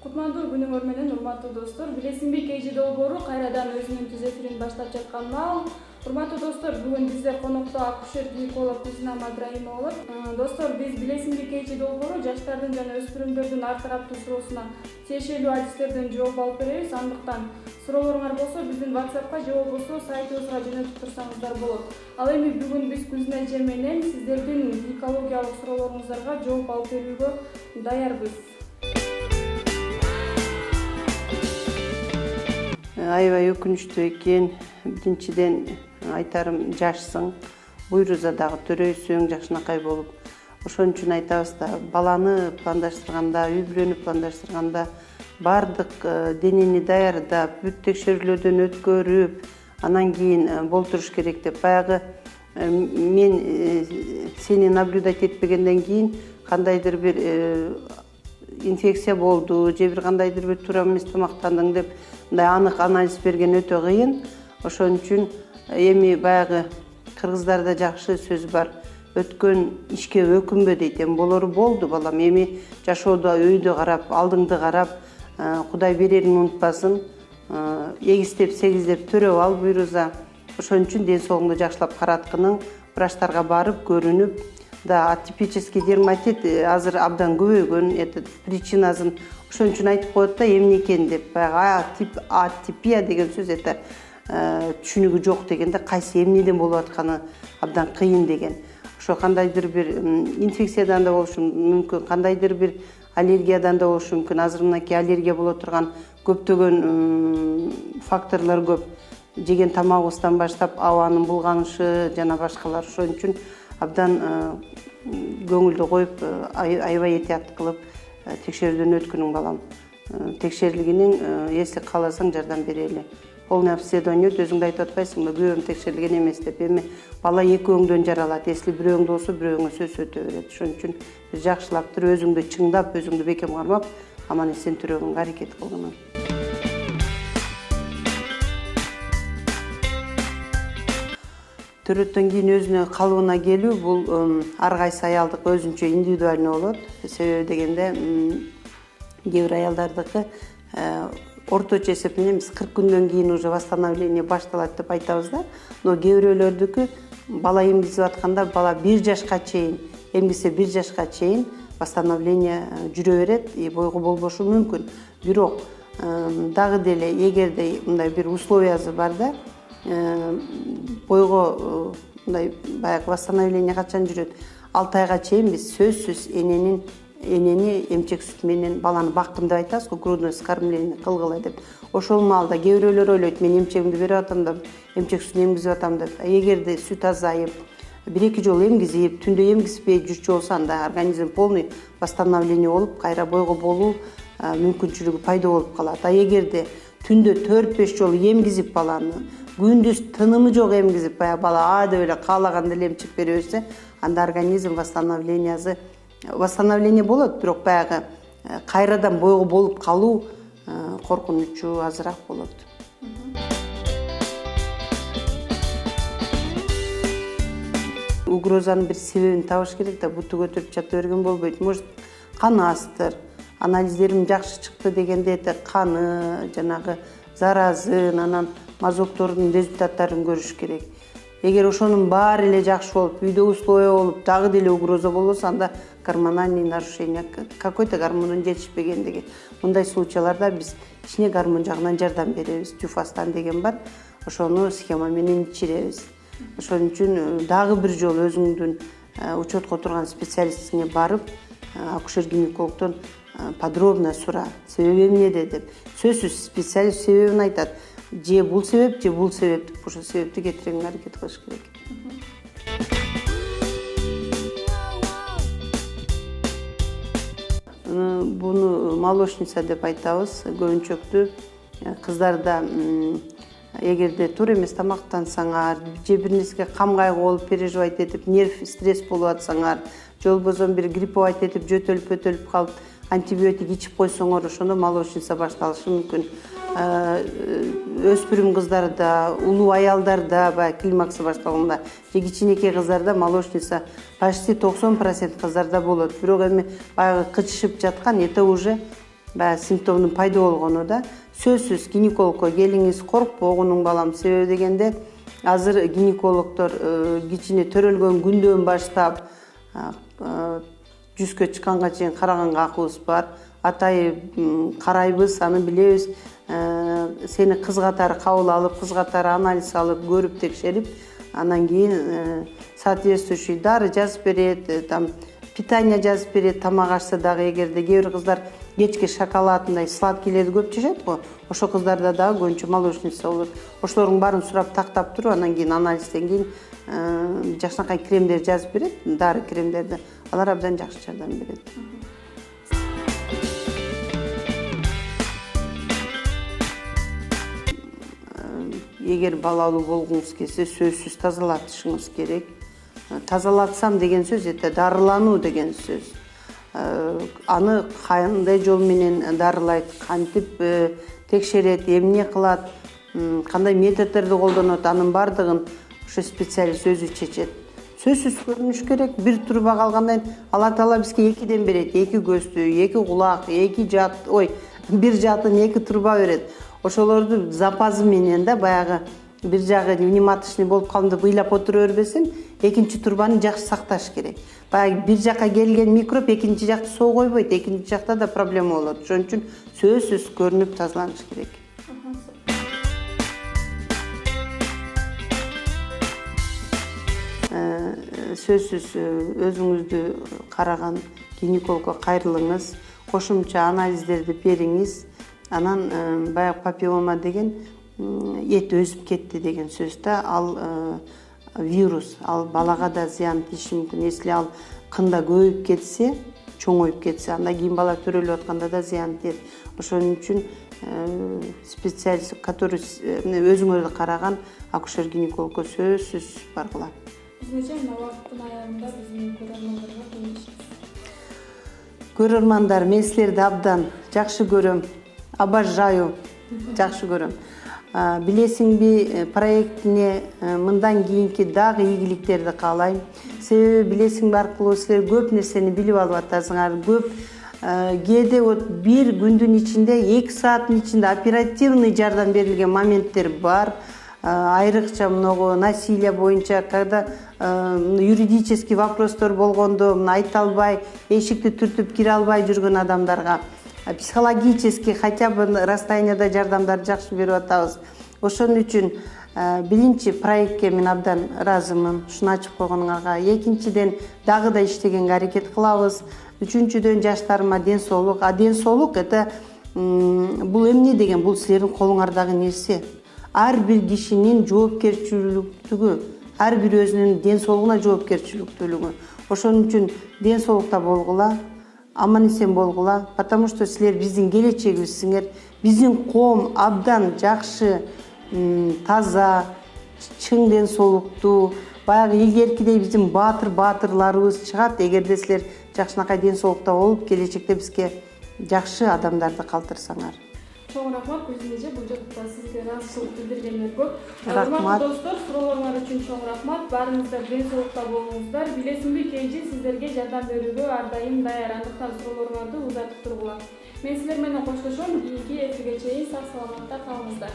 Кутмандуу күнүңөр менен урматтуу достор. Билесиңби, KG долбоору кайрадан өзүнүн түз эфирин баштап жаткан маал. Урматтуу достор, бүгүн бизде конокто акушер-гинеколог Гүлсинам Абдраимова болот. Достор, биз билесиңби, KG долбоору жаштардын жана өспүрүмдөрдүн ар тараптуу суроосуна тиешелүү адистерден жооп алып беребиз. Андыктан суроолоруңар болсо биздин WhatsAppка же болбосо сайтыбызга жөнөтүп турсаңыздар болот. Ал эми бүгүн биз Гүлсин эже менен сиздердин гинекологиялык суроолоруңуздарга жооп алып берүүгө даярбыз. Аябай өкүнүчтүү экен. Биринчиден айтарым, жашсың, буйруза дагы төрөйсүң, жакшынакай болуп. Ошон үчүн айтабыз да, баланы пландаштырганда, үй бүлөнү пландаштырганда бардык денени даярдап, бүт текшерүүлөрдөн өткөрүп, анан кийин болтуруш керек деп. Баягы мен сени наблюдать этпегенден кийин кандайдыр бир инфекция болду, же бир кандайдыр бир туура эмес тамактандың деп мындай анык анализ берген өтө кыйын. Ошон үчүн эми баягы кыргыздарда жакшы сөз бар. Өткөн ишке өкүнбө дейт. Эми болору болду балам. Эми жашоодо өйдө карап, алдыңды карап, Кудай берерин унутпасын. Эгиздеп, сегиздеп төрөп ал буйруза. Ошон үчүн ден соолугуңду жакшылап караткының, врачтарга барып, көрүнүп, да атипический дерматит азыр абдан көбөйгөн, этот причинасын ошон үчүн айтып коет да, эмне экен деп. Баягы атипия деген сөз это түшүнүгү жок дегенде, кайсы эмнеден болуп атканы абдан кыйын деген. Ошо кандайдыр бир инфекциядан да болушу мүмкүн, кандайдыр бир аллергиядан да болушу мүмкүн. Азыр мынакей аллергия боло турган көптөгөн факторлор көп. Жеген тамагыбыздан баштап абанын булганышы жана башкалар. Ошон үчүн абдан көңүлдү коюп, аябай этият кылып текшерүүдөн өткүнүң балам. Текшерилгениң, если кааласаң жардам берели. Полное обследование өзүңдү айтып атпайсыңбы, күйөөм текшерилген эмес деп. Эми бала экөөңдөн жаралат. Если бирөөңдө болсо, бирөөңө сөз өтө берет. Ошон үчүн жакшылап туруп, өзүңдү чыңдап, өзүңдү бекем кармап, аман эсен төрөгөнгө аракет кылгын. Төрөттөн кийин өзүнө калыбына келүү бул ар кайсы аялдык өзүнчө индивидуальный болот. Себеби дегенде кээ бир аялдардыкы орточо эсеп менен биз 40 күндөн кийин уже восстановление башталат деп айтабыз да. Но кээ бирөөлөрдүкү бала эмгизип атканда бала 1 жашка чейин, эмгисе 1 жашка чейин восстановление жүрө берет, бойго болбошу мүмкүн. Бирок дагы деле эгерде мындай бир условиясы бар да, бойго мындай баягы восстановление качан жүрөт? 6 айга чейин биз сөзсүз энени эмчек сүт менен баланы баккым деп айтабыз го, грудное скормление кылгыла деп. Ошол маалда кээ бирөөлөр ойлойт, мен эмчегимди берип атам да, эмчек сүтүн эмгизип атам деп. Эгерде сүт азайып, 1-2 жолу эмгизип, түндө эмгизбей жүрчү болсо, анда организм полный восстановление болуп, кайра бойго болуу мүмкүнчүлүгү пайда болуп калат. А эгерде түндө 4-5 жолу эмгизип баланы, күндүз тынымы жок эмгизип, баягы бала деп эле каалаганда эле эмчек бере берсе, анда организм восстановление болот, бирок баягы кайрадан бойго болуп калуу коркунучу азыраак болот. Угрозанын бир себебин табыш керек да, буту көтөрүп жата берген болбойт. Может, каны астыр, анализдерим жакшы чыкты дегенде каны, жанагы заразын, анан мазоктордун результаттарын көрүш керек. Эгер ошонун баары эле жакшы болуп, үйдө условия болуп, дагы деле угроза болбосо, анда гормональный нарушение, какой-то гормондун жетишпегендиги. Мындай случайларда биз ичине гормон жагынан жардам беребиз. Тюфастан деген бар, ошону схема менен ичиребиз. Ошон үчүн дагы бир жолу өзүңдүн учетко турган специалистиңе барып, акушер-гинекологдон подробно сура, себеби эмнеде деп. Сөзсүз специалист себебин айтат. Же бул себеп, же бул себеп деп, ошол себепти кетирүүгө аракет кылыш керек. Буну молочница деп айтабыз, көбүнчөктү. Кыздарда эгерде туура эмес тамактансаңар, же бир нерсеге кам кайгы болуп переживать этип, нерв стресс болуп атсаңар, же болбосо бир грипповать этип, жөтөлүп калып, антибиотик ичип койсоңор, ошондо молочница башталышы мүмкүн. Өспүрүм кыздарда, улуу аялдарда, баягы климаксы башталганда, же кичинекей кыздарда молочница почти 90% кыздарда болот. Бирок эми баягы кычышып жаткан, это уже баягы симптомдун пайда болгонуда сөзсүз гинекологко келиңиз, коркпогунуң балам. Себеби дегенде азыр гинекологдор кичине төрөлгөн күндөн баштап жүзгө чыкканга чейин караганга акыбыз бар. Атайып карайбыз, аны билебиз. Сени кыз катары кабыл алып, кыз катары анализ алып, көрүп текшерип, анан кийин соответствующий дары жазып берет, там питание жазып берет. Тамак ашса дагы, эгерде кээ бир кыздар кечки шоколад, мындай сладкийлерди көп жешет го, ошол кыздарда дагы көбүнчө молочница болот. Ошолордун баарын сурап тактап туруп, анан кийин анализден кийин жакшынакай кремдер жазып берет, дары кремдерди. Алар абдан жакшы жардам берет. Эгер балалуу болгуңуз келсе, сөзсүз тазалатышыңыз керек. Тазалатсам деген сөз это дарылануу деген сөз. Аны кандай жол менен дарылайт, кантип текшерет, эмне кылат, кандай методдорду колдонот, анын баардыгын ошо специалист өзү чечет. Сөзсүз көрүнүш керек. Бир труба калгандан кийин Алла Таала бизге экиден берет. 2 көздү, 2 кулак, 2 жат, бир жатын 2 труба берет. Ошолорду запазы менен да баягы бир жагы внематочный болуп калдым деп ыйлап отура бербесин, экинчи трубаны жакшы сакташ керек. Баягы бир жакка келген микроб экинчи жакты соо койбойт, экинчи жакта да проблема болот. Ошон үчүн сөзсүз көрүнүп тазаланыш керек. Сөзсүз өзүңүздү караган гинекологко кайрылыңыз, кошумча анализдерди бериңиз. Анан баягы папиллома деген эт өзүп кетти деген сөз да, ал вирус, ал балага да зыян тийиши мүмкүн. Если ал кында көбөйүп кетсе, чоңоюп кетсе, андан кийин бала төрөлүп атканда да зыян тийет. Ошон үчүн специалист, который өзүңөрдү караган акушер-гинекологко сөзсүз баргыла. Биздинче мына убакыттын аягында биздин көрөрмандарга кеңеш. Көрөрмандар, мен силерди абдан жакшы көрөм, обожаю, жакшы көрөм. Билесиңби, проектине мындан кийинки дагы ийгиликтерди каалайм. Себеби билесиңби аркылуу силер көп нерсени билип алып атасыңар. Көп кээде бир күндүн ичинде, 2 сааттын ичинде оперативный жардам берилген моменттер бар. Айрыкча много насилие боюнча, когда юридический вопростор болгондо айта албай, эшикти түртүп кире албай жүргөн адамдарга психологически хотя бы расстоянияда жардамдарды жакшы берип атабыз. Ошон үчүн биринчи проектке мен абдан ыраазымын, ушуну ачып койгонуңарга. Экинчиден дагы да иштегенге аракет кылабыз. Үчүнчүдөн жаштарыма ден соолук. Ден соолук это бул эмне деген, бул силердин колуңардагы нерсе. Ар бир кишинин жоопкерчиликтүүлүгү, ар бир өзүнүн ден соолугуна жоопкерчиликтүүлүгү. Ошон үчүн ден соолукта болгула, аман эсен болгула, потому что силер биздин келечегибизсиңер. Биздин коом абдан жакшы, таза, чың ден соолуктуу, баягы илгеркидей биздин баатырларыбыз чыгат. Эгерде силер жакшынакай ден соолукта болуп, келечекте бизге жакшы адамдарды калтырсаңар. Чоң рахмат, көзүмчө бул жакта сизге ыраазычылык билдиргендер көп. Рахмат. Урматтуу достор, суроолоруңар үчүн чоң рахмат. Баарыңыздар ден соолукта болуңуздар. Билесиңби, KG сиздерге жардам берүүгө ар дайым даяр. Андыктан суроолоруңарды узатып тургула. Мен силер менен коштошом. Кийинки эфирге чейин сак саламатта калыңыздар.